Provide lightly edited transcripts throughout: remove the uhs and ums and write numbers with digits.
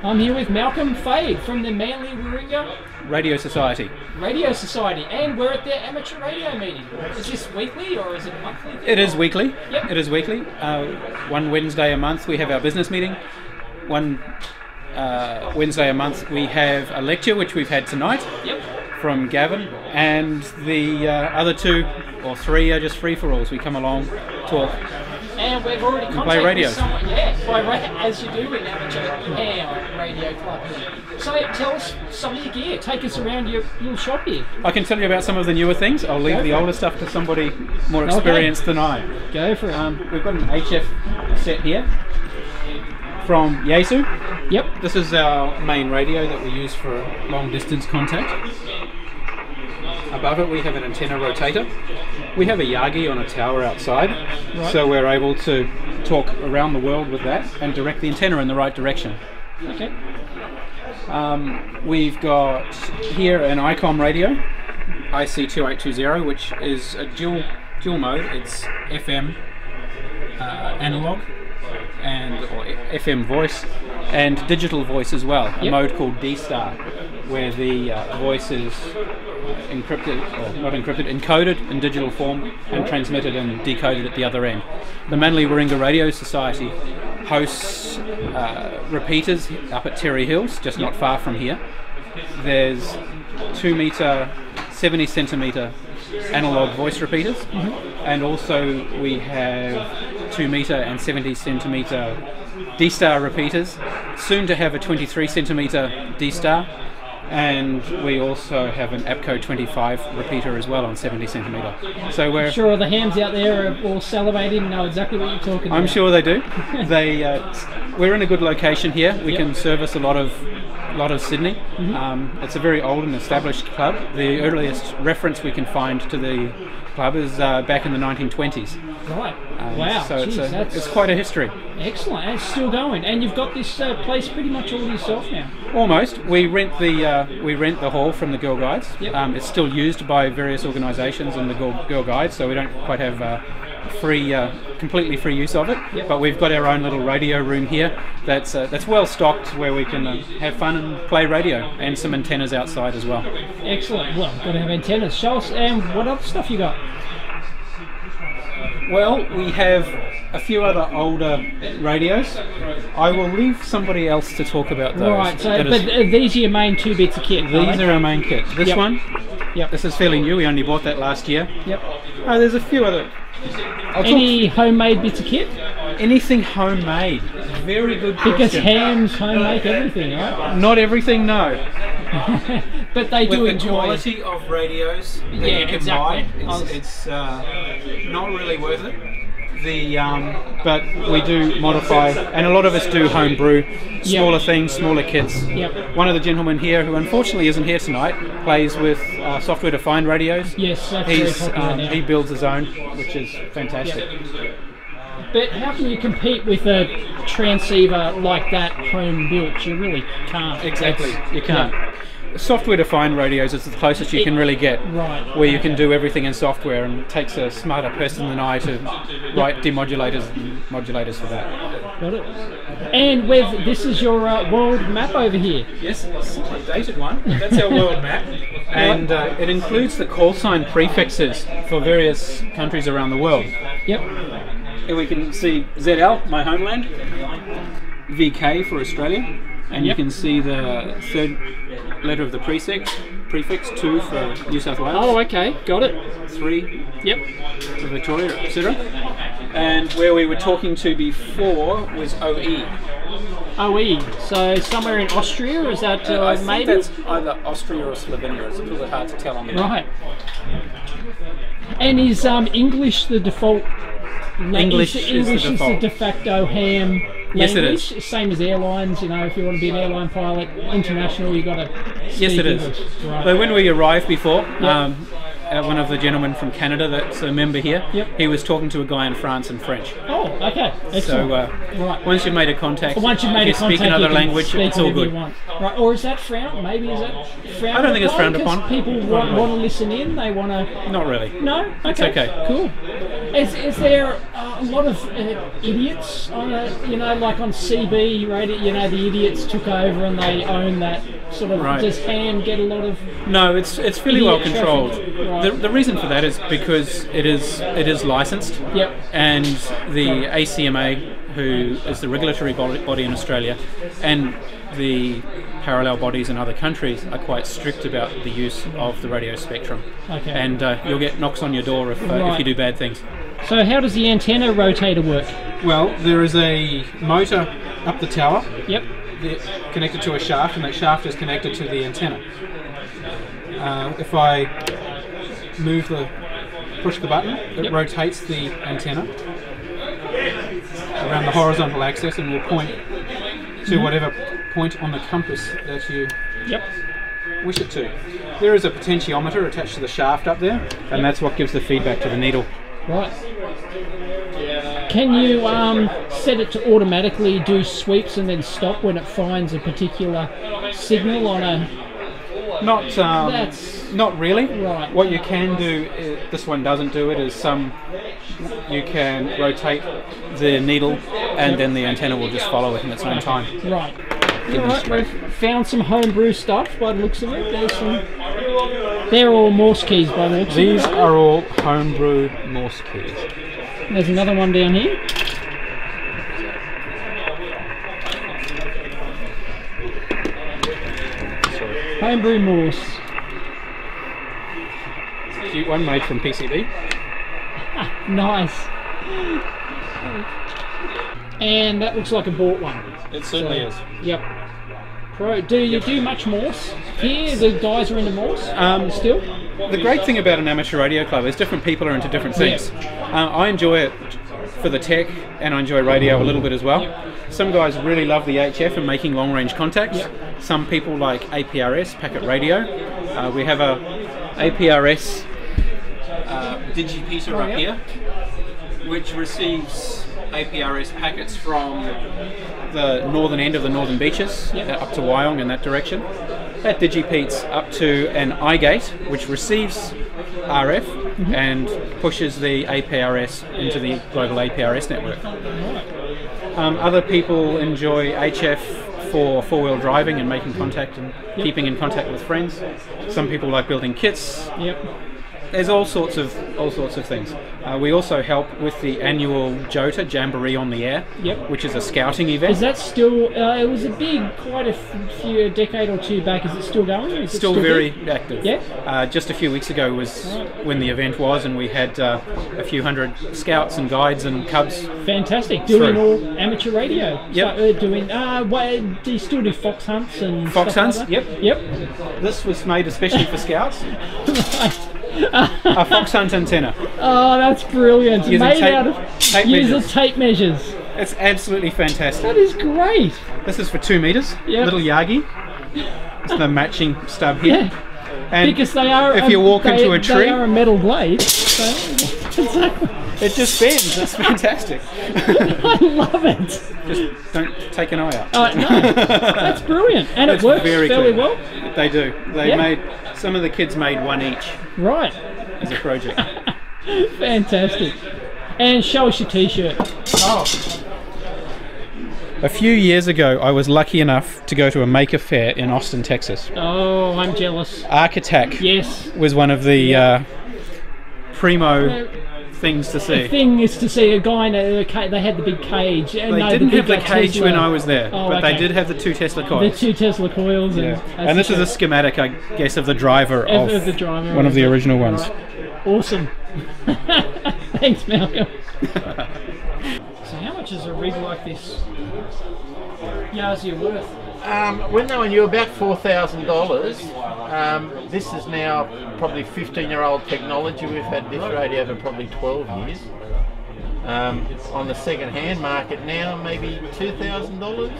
I'm here with Malcolm Fade from the Manly Warringah Radio Society. And we're at their amateur radio meeting. Is this weekly or is it monthly? It is weekly. Yep. It is weekly. One Wednesday a month we have our business meeting. One Wednesday a month we have a lecture, which we've had tonight. Yep. From Gavin, and the other 2 or 3 are just free-for-alls. We come along, talk, and we've already play radio. Someone, as you do in amateur radio club. So tell us some of your gear. Take us around your little shop here. I can tell you about some of the newer things. I'll leave the older stuff to somebody more experienced than I. Go for it. We've got an HF set here from Yaesu. Yep. This is our main radio that we use for long distance contact. Above it we have an antenna rotator. We have a Yagi on a tower outside, so we're able to talk around the world with that and direct the antenna in the right direction. Okay. We've got here an ICOM radio, IC2820, which is a dual mode. It's FM analog or FM voice and digital voice as well. A mode called D-Star, where the voice is encoded in digital form and transmitted and decoded at the other end. The Manly Warringah Radio Society hosts repeaters up at Terry Hills, just not far from here. There's 2 metre, 70 centimetre analog voice repeaters, and also we have 2 metre and 70 centimetre D-Star repeaters, soon to have a 23 centimetre D-Star, and we also have an APCO 25 repeater as well on 70 centimetre. So we're sure all the hams out there are all salivating and know exactly what you're talking about. I'm sure they do. We're in a good location here. We can service a lot of Sydney. It's a very old and established club. The earliest reference we can find to the club is back in the 1920s. Right. Wow. So it's quite a history. Excellent. And it's still going. And you've got this place pretty much all to yourself now. Almost. We rent the hall from the Girl Guides. Yep. It's still used by various organisations and the Girl Guides, so we don't quite have completely free use of it. Yep. But we've got our own little radio room here that's well stocked, where we can have fun and play radio, and some antennas outside as well. Excellent. Well, got to have antennas. Show us, and what other stuff you got? Well, we have a few other older radios. I will leave somebody else to talk about those. Right, so, these are your main 2 bits of kit. These are our main kit. This one, yep. This is fairly new. We only bought that last year. Yep. There's a few other. Any homemade bits of kit? Anything homemade? Very good question. Because hams homemade everything, right? Not everything, no. But they do With the enjoy quality of radios that you can buy, it's not really worth it. But we do modify, and a lot of us do home brew, smaller things, smaller kits. Yep. One of the gentlemen here, who unfortunately isn't here tonight, plays with software-defined radios. Yes, that's very popular now. He builds his own, which is fantastic. Yep. But how can you compete with a transceiver like that home built? You really can't. Exactly, you can't. Yeah. Software-defined radios is the closest you can really get, where you can do everything in software, and it takes a smarter person than I to write demodulators and modulators for that. Got it. And this is your world map over here. Yes, it's a dated one. That's our world map, and it includes the call sign prefixes for various countries around the world. Yep. Here we can see ZL, my homeland, VK for Australia, and you can see the 3rd letter of the prefix, 2 for New South Wales. Oh, okay, got it. 3 for Victoria, etc. And where we were talking to before was OE. OE, so somewhere in Austria, or is that I maybe? think that's either Austria or Slovenia. It's a little bit hard to tell on the map. Right. And is English the default? English is the default. Is the de facto ham language? Yes, it is. Same as airlines, if you want to be an airline pilot, international, you've got to speak English. Yes, it is. Right. So when we arrived before, one of the gentlemen from Canada that's a member here, he was talking to a guy in France in French. Oh, okay. Excellent. So once you've made a contact, if you speak another language, it's all good. Right, or is that frowned? Maybe is that frowned? I don't think it's frowned upon. People want to listen in. They want to. Not really. No. Okay. It's okay. Cool. Is there a lot of idiots on like on CB radio? The idiots took over and they own that sort of. Right. Does Ham get a lot of? No, it's fairly well controlled. Right. The reason for that is because it is licensed. Yep. And the ACMA, who is the regulatory body in Australia, and the parallel bodies in other countries are quite strict about the use of the radio spectrum. Okay. And you'll get knocks on your door if you do bad things. So how does the antenna rotator work? Well, there is a motor up the tower. Yep. Connected to a shaft, and that shaft is connected to the antenna. If I push the button, it rotates the antenna around the horizontal axis and will point to whatever point on the compass that you wish it to. There is a potentiometer attached to the shaft up there, and that's what gives the feedback to the needle. Right. Can you set it to automatically do sweeps and then stop when it finds a particular signal on a... Not really. Right. What you can do, this one doesn't do it, is you can rotate the needle and then the antenna will just follow it in its own time. Right. Alright, we've found some homebrew stuff by the looks of it. They're all Morse keys by the looks of it. These are all homebrew Morse keys. There's another one down here. Homebrew Morse. Cute one made from PCB. Nice. And that looks like a bought one. It certainly is. Yep. Pro, do you do much Morse here? The guys are into Morse still? The great thing about an amateur radio club is different people are into different things. I enjoy it for the tech, and I enjoy radio a little bit as well. Some guys really love the HF and making long-range contacts. Some people like APRS, packet radio. We have a APRS digipeater up here, which receives APRS packets from the northern end of the Northern Beaches up to Wyong in that direction. That digipeats up to an iGate, which receives RF and pushes the APRS into the global APRS network. Other people enjoy HF for four-wheel driving and making contact and keeping in contact with friends. Some people like building kits. There's all sorts of things. We also help with the annual JOTA, Jamboree on the Air, which is a scouting event. Is that still? It was a a decade or two back. Is it still going? Is it still very active. Yeah. Just a few weeks ago was when the event was, and we had a few hundred scouts and guides and cubs. Fantastic. Doing all amateur radio. Yep. So, do you still do fox hunts and fox hunts? Like that? Yep. This was made especially for scouts. Right. A fox hunt antenna. Oh, that's brilliant. Using Made out of tape measures. It's absolutely fantastic. That is great. This is for 2 meters. Little Yagi. It's the matching stub here. And because they are. If you walk into a tree, they are a metal blade. So it just bends. That's fantastic. I love it. Just don't take an eye out. No, that's brilliant, and it works fairly well. They do. Some of the kids made one each. Right. As a project. Fantastic. And show us your T-shirt. A few years ago, I was lucky enough to go to a maker fair in Austin, Texas. Oh, I'm jealous. Arc Attack was one of the primo things to see. The thing is to see a guy in they had the big cage. They didn't have the cage Tesla. When I was there, but they did have the 2 Tesla coils. The 2 Tesla coils. And this is a schematic, I guess, of the driver of the driver, one of the original ones. Awesome. Thanks, Malcolm. So how much is a rig like this Yazzie worth? When they were new, about $4,000. This is now probably 15-year-old technology. We've had this radio for probably 12 years. On the second-hand market now, maybe $2,000.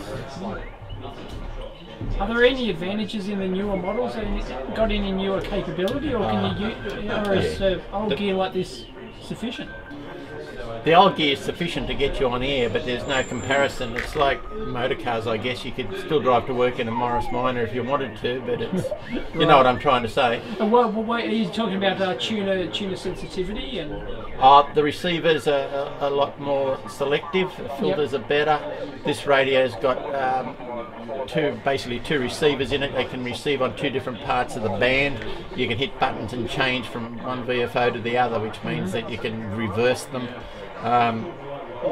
Are there any advantages in the newer models? Have you got any newer capability, or can you use, or is old gear like this sufficient? the old gear is sufficient to get you on air, but there's no comparison. It's like motor cars, I guess. You could still drive to work in a Morris Minor if you wanted to, but it's you know what I'm trying to say. Well, are you talking about tuner sensitivity and? The receivers are a lot more selective. The filters are better. This radio's got basically two receivers in it. They can receive on two different parts of the band. You can hit buttons and change from one VFO to the other, which means that you can reverse them.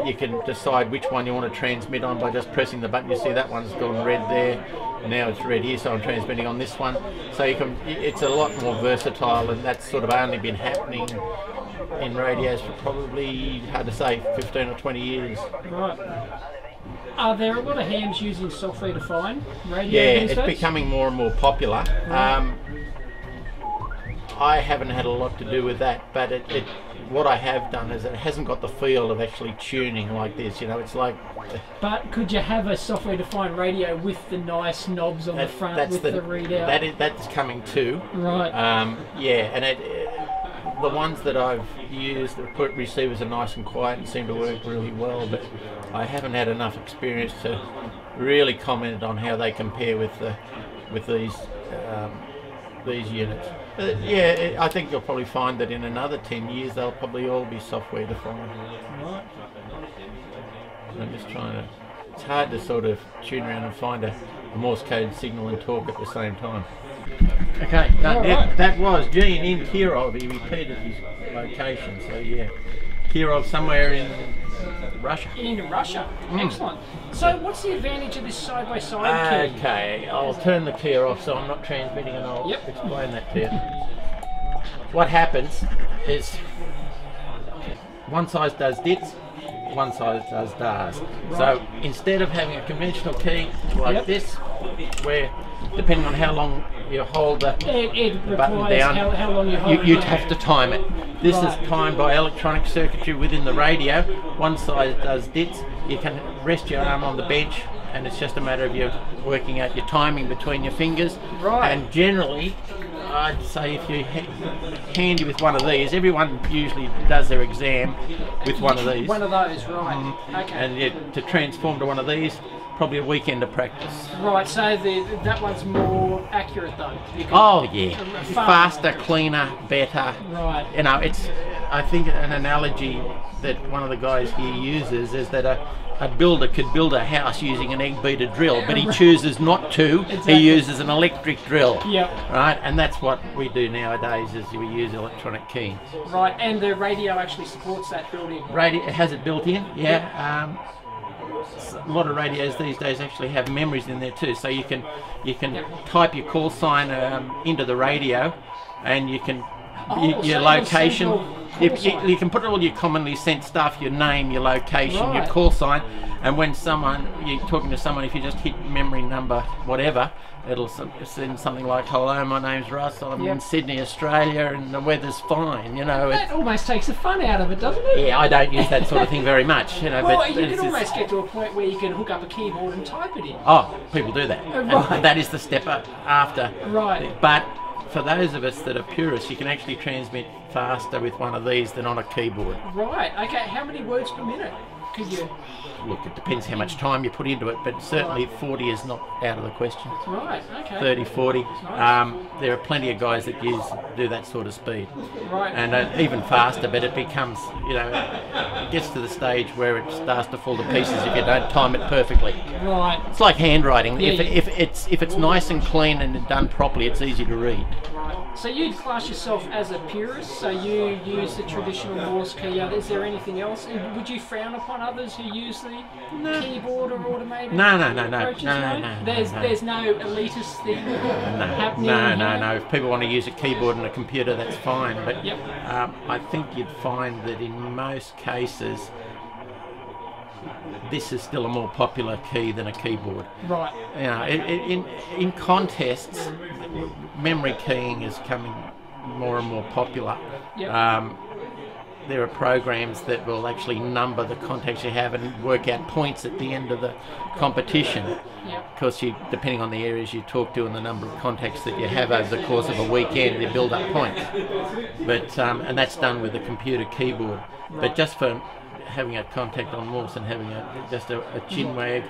You can decide which one you want to transmit on by just pressing the button. You see that one's gone red there. Now it's red here, so I'm transmitting on this one. So you can. It's a lot more versatile, and that's sort of only been happening in radios for probably, hard to say, 15 or 20 years. Right. Are there a lot of hams using software-defined radio these it's days? becoming more and more popular. Right. I haven't had a lot to do with that, but what I have done is it hasn't got the feel of actually tuning like this. You know, it's like. But could you have a software-defined radio with the nice knobs on the front with the readout? That's coming too. Right. And the ones that I've used, the receivers are nice and quiet and seem to work really well, but I haven't had enough experience to really comment on how they compare with these units. I think you'll probably find that in another 10 years they'll probably all be software defined. Right. I'm just trying to. It's hard to sort of tune around and find a Morse code signal and talk at the same time. Okay, that was Gene in Kirov. He repeated his location, so yeah. Kirov, somewhere in Russia. In Russia, excellent. So what's the advantage of this side-by-side key? Okay, I'll turn the clear off so I'm not transmitting and I'll explain that to you. What happens is one side does dits, one side does dars. Right. So instead of having a conventional key like this, where depending on how long you hold the button down, how long you hold you'd have to time it. This is timed by electronic circuitry within the radio. One side does dits. You can rest your arm on the bench and it's just a matter of you working out your timing between your fingers. Right. And generally, I'd say if you're handy with one of these, everyone usually does their exam with one of these. One of those, right. Okay. And to transform to one of these, probably a weekend of practice. Right, so that one's more accurate though. Oh yeah, faster, cleaner, better. Right. You know, I think an analogy that one of the guys here uses is that a builder could build a house using an egg beater drill, but he chooses not to. Exactly. He uses an electric drill. Yep. Right, and that's what we do nowadays is we use electronic keying. Right, and the radio actually supports that built-in. Radio has it built in, yeah. A lot of radios these days actually have memories in there too, so you can type your call sign into the radio, and you can your location. You can put all your commonly sent stuff, your name, your location, your call sign, and when you're talking to someone, if you just hit memory number whatever, it'll send something like, "Hello, my name's Russ. I'm in Sydney, Australia, and the weather's fine." You know, that almost takes the fun out of it, doesn't it? Yeah, I don't use that sort of thing very much. You know, well, but you can almost get to a point where you can hook up a keyboard and type it in. Oh, people do that. Right. And that is the step after. Right. But for those of us that are purists, you can actually transmit faster with one of these than on a keyboard. Right. Okay. How many words per minute could you? Look, it depends how much time you put into it, but certainly 40 is not out of the question. Right, okay. 30, 40. Nice. There are plenty of guys that do that sort of speed. Right. And even faster, but it becomes, it gets to the stage where it starts to fall to pieces if you don't time it perfectly. Right. It's like handwriting. Yeah, if it's nice and clean and done properly, it's easy to read. Right. So you'd class yourself as a purist, so you use the traditional Morse key. Is there anything else? And would you frown upon others who use the keyboard or automated approaches? No. There's no elitist thing happening. No. If people want to use a keyboard and a computer, that's fine. But I think you'd find that in most cases, this is still a more popular key than a keyboard. Right. You know, in contests, memory keying is coming more and more popular. Yep. There are programs that will actually number the contacts you have and work out points at the end of the competition. Yep. Because depending on the areas you talk to and the number of contacts that you have over the course of a weekend, you build up points. But and that's done with a computer keyboard. Right. But just for having a contact on Morse and having just a chin wag.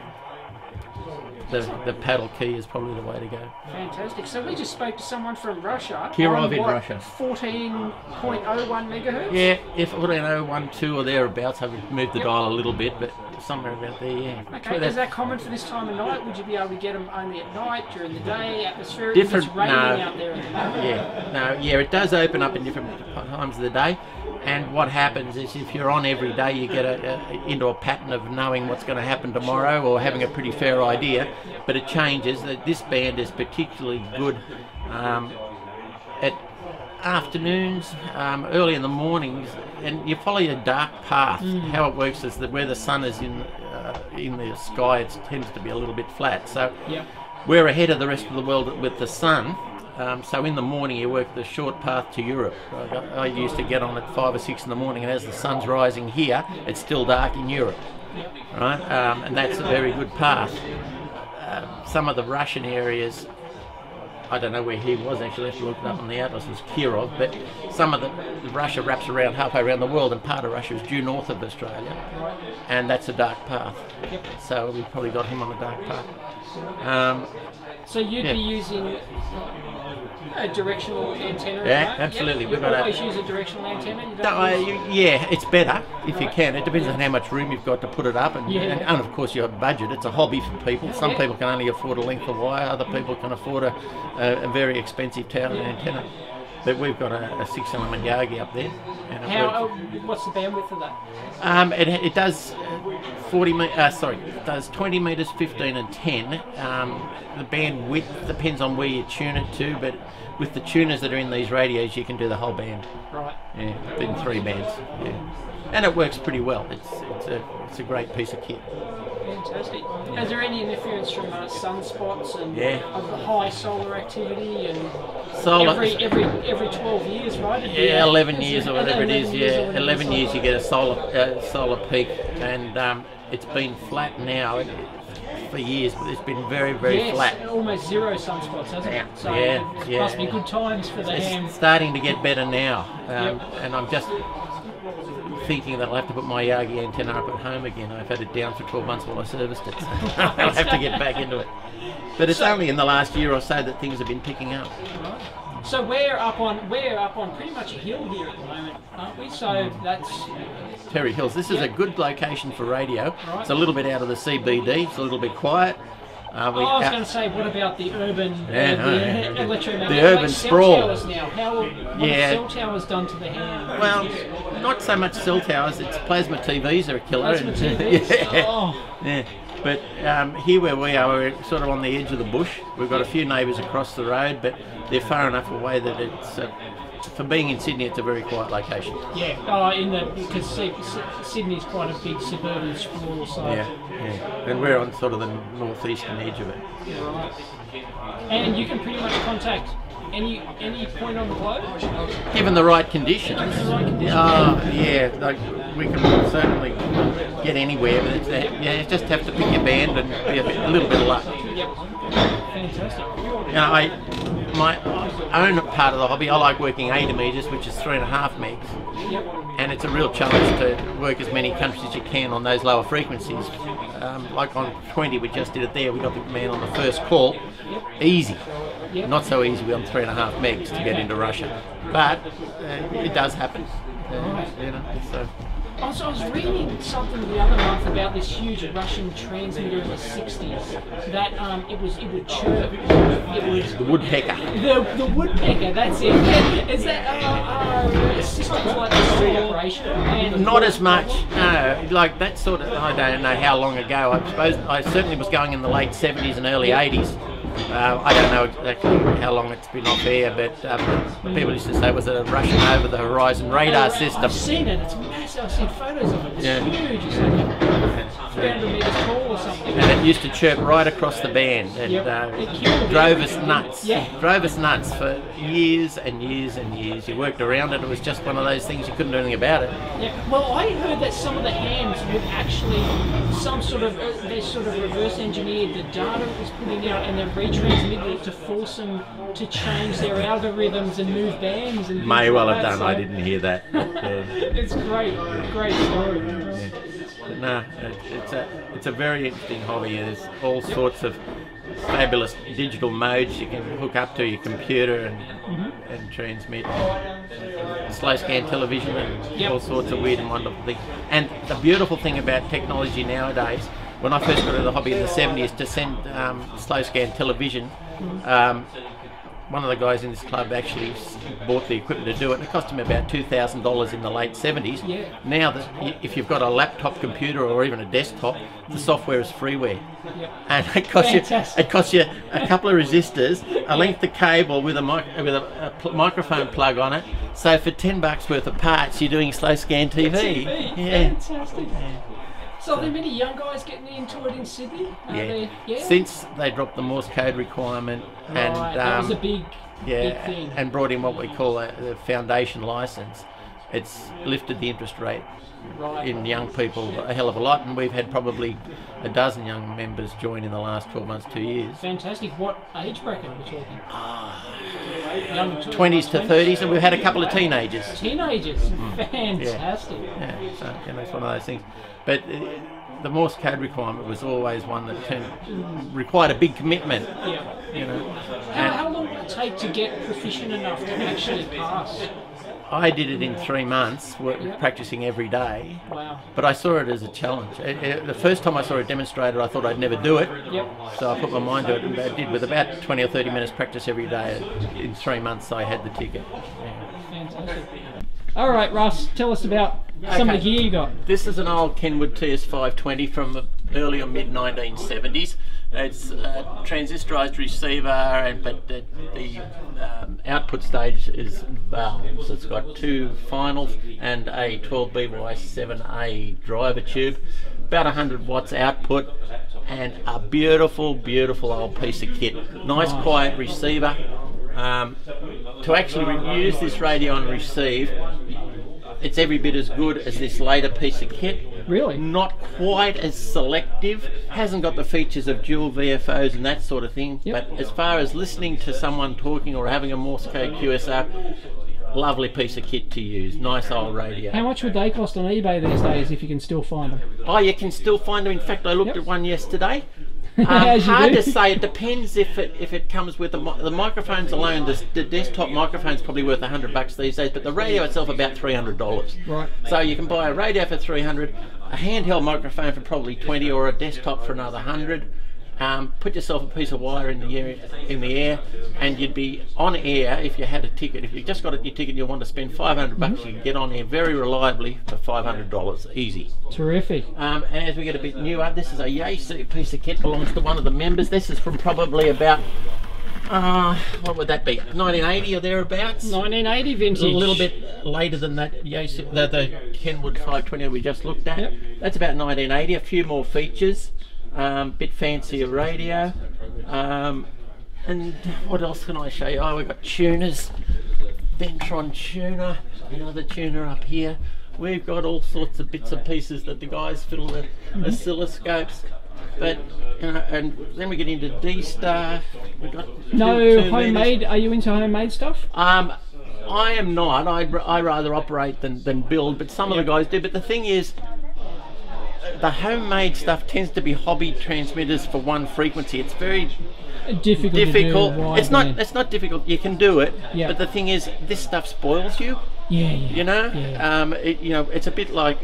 The paddle key is probably the way to go. Fantastic. So we just spoke to someone from Russia. Kirov in Russia. 14.01 megahertz? Yeah, if 14.012 or thereabouts, I've moved the dial a little bit, but somewhere about there, yeah. Okay, is that common for this time of night? Would you be able to get them only at night, during the day, atmospheric? Different, it's raining out there at the moment. Yeah, it does open up in different times of the day. And what happens is if you're on every day, you get into a pattern of knowing what's going to happen tomorrow or having a pretty fair idea. But it changes. This band is particularly good at afternoons, early in the mornings, and you follow your dark path. How it works is that where the sun is in the sky, it tends to be a little bit flat. So we're ahead of the rest of the world with the sun. So in the morning you work the short path to Europe. I used to get on at 5 or 6 in the morning, and as the sun's rising here, it's still dark in Europe, right? And that's a very good path. Some of the Russian areas, I don't know where he was actually, I have to look it up on the atlas, was Kirov, but some of the Russia wraps around halfway around the world, and part of Russia is due north of Australia, and that's a dark path. So we probably got him on a dark path. So you'd be using a directional antenna? Yeah, right? absolutely. We've always use a directional antenna? Yeah, it's better if you can. It depends on how much room you've got to put it up, and of course your budget. It's a hobby for people. Some people can only afford a length of wire, other people can afford a very expensive tower antenna. But we've got a 6-element Yagi up there. And what's the bandwidth of that? It does 20 meters, 15 and 10. The bandwidth depends on where you tune it to, but with the tuners that are in these radios, you can do the whole band. Right. Yeah, in 3 bands. Yeah, and it works pretty well. It's a great piece of kit. Fantastic. Is there any interference from sunspots and of the high solar activity and every 12 years, right? Yeah, 11 years or whatever it is. Yeah, 11 years you get a solar peak, and it's been flat now for years, but it's been very flat. Almost zero sunspots, hasn't it? So it must be good times for the ham. It's starting to get better now, and I'm just thinking that I'll have to put my Yagi antenna up at home again. I've had it down for 12 months while I serviced it, so I'll have to get back into it. But it's only in the last year or so that things have been picking up. So we're up on pretty much a hill here at the moment, aren't we? So that's Terry Hills. This is a good location for radio. Right. It's a little bit out of the CBD. It's a little bit quiet. I was going to say, what about the urban, electromagnetic, the urban sprawl? Towers now? What have cell towers done to the ham? Well, not so much cell towers. It's plasma TVs are a killer. Plasma TVs. Yeah. But here where we are, we're sort of on the edge of the bush. We've got a few neighbours across the road, but they're far enough away that it's, for being in Sydney, it's a very quiet location. Yeah, because Sydney's quite a big suburban sprawl, so... Yeah, and we're on sort of the northeastern edge of it. Right. And you can pretty much contact any point on the globe? Given the right conditions. We can certainly get anywhere, but you just have to pick your band and be a little bit of luck. Yep. Fantastic. My own part of the hobby, I like working 80 metres, which is 3.5 megs. Yep. And it's a real challenge to work as many countries as you can on those lower frequencies. Like on 20, we just did it there. We got the man on the first call. Easy. Yep. Not so easy on 3.5 megs to get into Russia, but it does happen. I was reading something the other month about this huge Russian transmitter in the 60s that it would chirp. It was the woodpecker. The woodpecker. That's it. Is that systems like this in operation? Not as much. No, like that sort of. I don't know how long ago. I suppose I certainly was going in the late 70s and early 80s. I don't know exactly how long it's been off air, but people used to say it was a Russian over-the-horizon radar system. I've seen it. It's massive. I've seen photos of it. It's huge. It's like 300 metres tall or something. And it used to chirp right across the band, and drove us nuts. Yeah. Drove us nuts for years and years and years. You worked around it. It was just one of those things you couldn't do anything about it. Yeah. Well, I heard that some of the hams would actually, they sort of reverse engineered the data it was putting out and then retransmitted it to force them to change their algorithms and move bands. And May well have done. So I didn't hear that. it's great story. Yeah. But no, it's a very interesting hobby. There's all sorts of fabulous digital modes you can hook up to your computer and transmit. Slow scan television and all sorts of weird and wonderful things. And the beautiful thing about technology nowadays, when I first got into the hobby in the 70s, to send slow scan television, one of the guys in this club actually bought the equipment to do it, and it cost him about $2,000 in the late 70s. Yeah. Now, if you've got a laptop computer or even a desktop, the software is freeware. Yep. And it costs you a couple of resistors, a length of cable with a microphone plug on it. So for $10 worth of parts, you're doing slow scan TV. Yeah. Fantastic. Yeah. So are there many young guys getting into it in Sydney? Since they dropped the Morse code requirement, and that was a big thing. And brought in what we call the foundation license, it's lifted the interest rate in young people a hell of a lot, and we've had probably a dozen young members join in the last 12 months, 2 years. Fantastic. What age bracket are we talking? Young 20s to 30s, and we've had a couple of teenagers. Fantastic. Yeah, so it's one of those things. But the Morse code requirement was always one that required a big commitment. How long did it take to get proficient enough to actually pass? I did it in 3 months, practicing every day. Wow. But I saw it as a challenge. The first time I saw it demonstrated, I thought I'd never do it. So I put my mind to it, and I did with about 20 or 30 minutes practice every day. In 3 months, I had the ticket. Fantastic. All right, Russ, tell us about some of the gear you got. This is an old Kenwood TS520 from the early or mid 1970s. It's a transistorized receiver, but the output stage is valves. It's got 2 finals and a 12BY7A driver tube, about 100 watts output, and a beautiful, beautiful old piece of kit. Nice quiet receiver. To actually use this radio and receive, it's every bit as good as this later piece of kit. Really? Not quite as selective, hasn't got the features of dual VFOs and that sort of thing, but as far as listening to someone talking or having a Morse code QSR, lovely piece of kit to use. Nice old radio. How much would they cost on eBay these days, if you can still find them? Oh, you can still find them. In fact, I looked at one yesterday. Hard to say. It depends if it comes with the microphones alone. The desktop microphone's probably worth $100 these days, but the radio itself about $300. Right. So you can buy a radio for $300, a handheld microphone for probably $20, or a desktop for another $100. Put yourself a piece of wire in the air, and you'd be on air if you had a ticket. If you just got your ticket and you want to spend $500, you can get on air very reliably for $500, easy. Terrific. And as we get a bit newer, this is a Yaesu piece of kit, belongs to one of the members. This is from probably about, what would that be, 1980 or thereabouts? 1980 vintage. A little bit later than that Yaesu, the Kenwood 520 we just looked at. Yep. That's about 1980, a few more features. Bit fancier radio, and what else can I show you? Oh, we've got tuners, Ventron tuner, another tuner up here. We've got all sorts of bits and pieces that the guys fiddle the oscilloscopes. But and then we get into D-Star. We've got two homemade. meters. Are you into homemade stuff? I am not. I rather operate than build, but some of the guys do. But the thing is, the homemade stuff tends to be hobby transmitters for one frequency. It's very difficult. It's not difficult. You can do it, but the thing is, this stuff spoils you. You know, it's a bit like,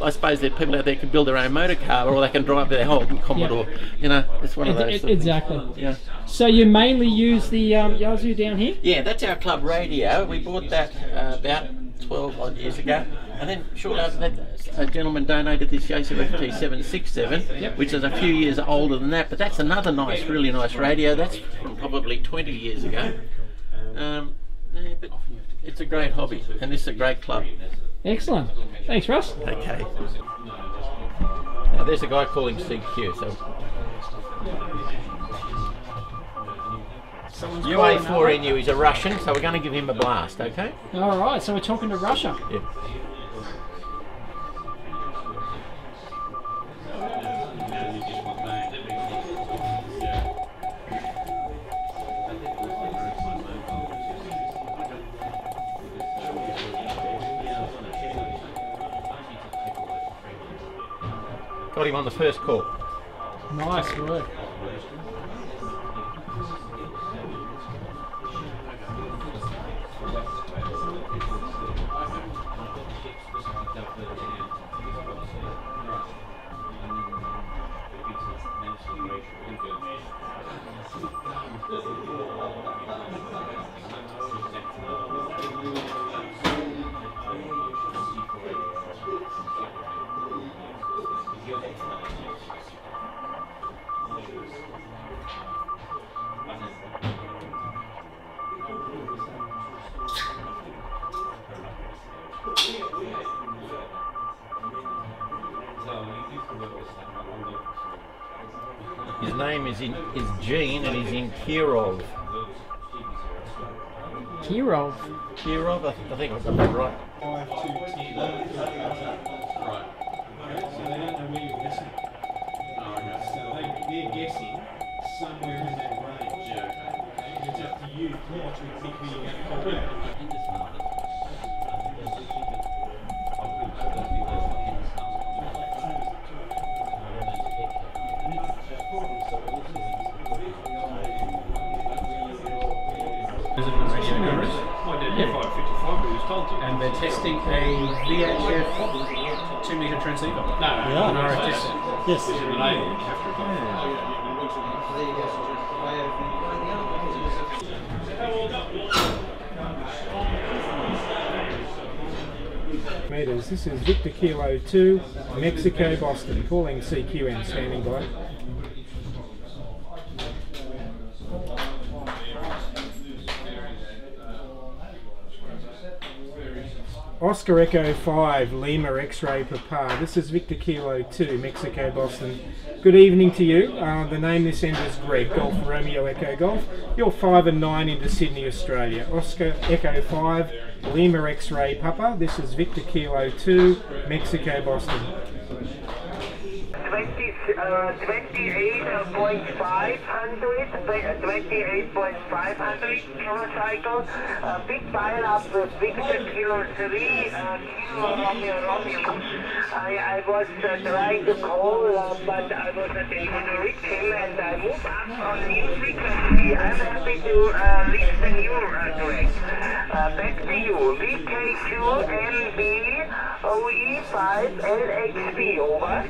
I suppose that people out there can build their own motor car, or they can drive their Holden Commodore. You know, it's one of those. Exactly. Yeah. So you mainly use the Yaesu down here? Yeah, that's our club radio. We bought that about 12 odd years ago, and then shortly after that, a gentleman donated this Yaesu FT767, which is a few years older than that, but that's another really nice radio. That's from probably 20 years ago. But it's a great hobby, and this is a great club. Excellent. Thanks, Russ. Okay. Now there's a guy calling CQ, so UA4 NU, he's a Russian, so we're going to give him a blast, okay? Alright, so we're talking to Russia. Yeah. Got him on the first call. Nice work. His name is Gene, and he's in Kirov. Kirov? Kirov, I think I've got that right. Right. Okay, so they don't know where you're guessing. Oh, okay. So they're guessing somewhere in that range. Yeah. And it's up to you what you think who you're going to call back. And they're testing a VHF 2-metre transceiver. No, Yeah. an RFS. Yes. Meters. This is Victor Kilo 2, Mexico, Boston, calling CQN, standing by. Oscar Echo 5, Lima X-Ray Papa. This is Victor Kilo 2, Mexico, Boston. Good evening to you. The name this end is Greg, Golf Romeo Echo Golf. You're 5 and 9 into Sydney, Australia. Oscar Echo 5, Lima X-Ray Papa. This is Victor Kilo 2, Mexico, Boston. 28.500 kilocycle, big pile up with Victor Kilo 3, Kilo Romeo. I was trying to call, but I wasn't able to reach him, and I moved up on the new frequency. I'm happy to listen to you, Greg. Back to you, VK2MBOE5LXP, over.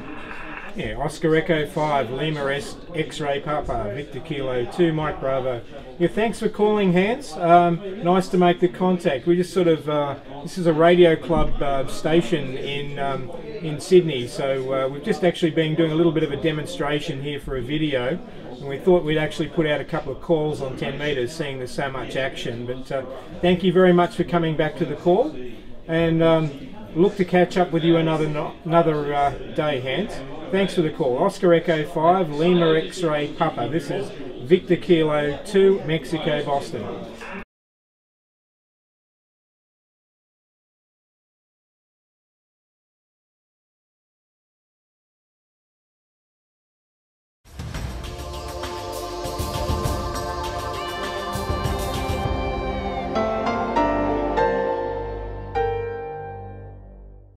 Yeah, Oscar Echo 5, Lima X-Ray Papa, Victor Kilo 2, Mike Bravo. Yeah, thanks for calling, Hans. Nice to make the contact. We just sort of, this is a radio club station in Sydney, so we've just actually been doing a little bit of a demonstration here for a video, and we thought we'd actually put out a couple of calls on 10 metres, seeing there's so much action. But thank you very much for coming back to the call, and look to catch up with you another day, Hans. Thanks for the call. Oscar Echo 5, Lima X-Ray Papa. This is Victor Kilo 2, Mexico, Boston.